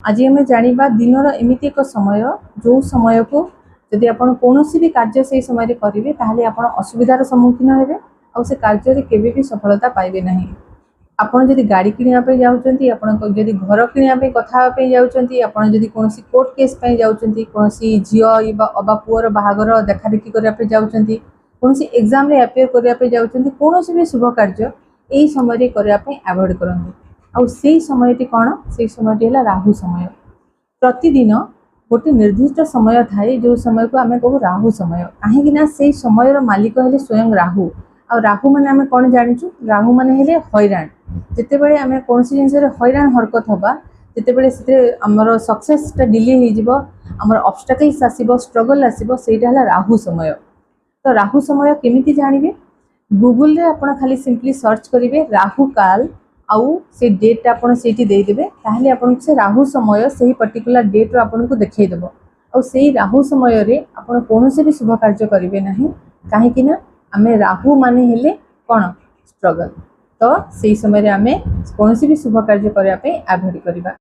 आज आम जाना दिनर एमती एक समय जो समय को जदि आप कौन भी कार्य से समय करेंगे ताहले आप असुविधार सम्मुखीन हेबे आ से कार्य केबे भी सफलता पाइबे नहीं। आपन जदि गाड़ी किनिया पे जाउचंती आपन जदि घर किनिया पे कथा पे जाउचंती आपन जदि कोनोसी कोर्ट केस पे जाउचंती कोनोसी झियो अबा पुअर बाहागर देखा देखी करिया पे जाउचंती कोनोसी एग्जाम रे अपियर करिया पे जाउचंती कोनोसी भी शुभ कार्य एई समय रे करिया पे अवॉइड करंती। आ सेई समयटी कोन सेई समयटी हला राहु समय। प्रतिदिन गोटे निर्दिष्ट समय थाए जो समय को आमे कहू राहु समय कहीं ना से समय मालिक हेले स्वयं राहु। आ राहु माने आमे कोन जानिचु राहु माने हेले हैरान जिते बड़े आमे कौन सी जिनस हैरान हरकत हवा जिते बड़े से आमर सक्सेसटा डिले हो जिवो आमर ऑब्स्टेकल्स आसीबो स्ट्रगल आसीबो सेटा हला राहु समय। तो राहु समय केमिति जानिबे गूगल रे आपण खाली सिंपली सर्च करिवे राहु काल आउ से डेट आपण सेठी देई देबे ताहले आपण से राहु समय सही पर्टिकुलर डेट रो आपण को देखै देबो। आ सेही राहु समय रे आपण कोनोसे भी शुभ कार्य करिवे नाही काहे कि ना आमे राहु माने हेले कोन स्ट्रगल। तो से समय आमे कौन भी शुभ कार्य करने अवॉइड करवा।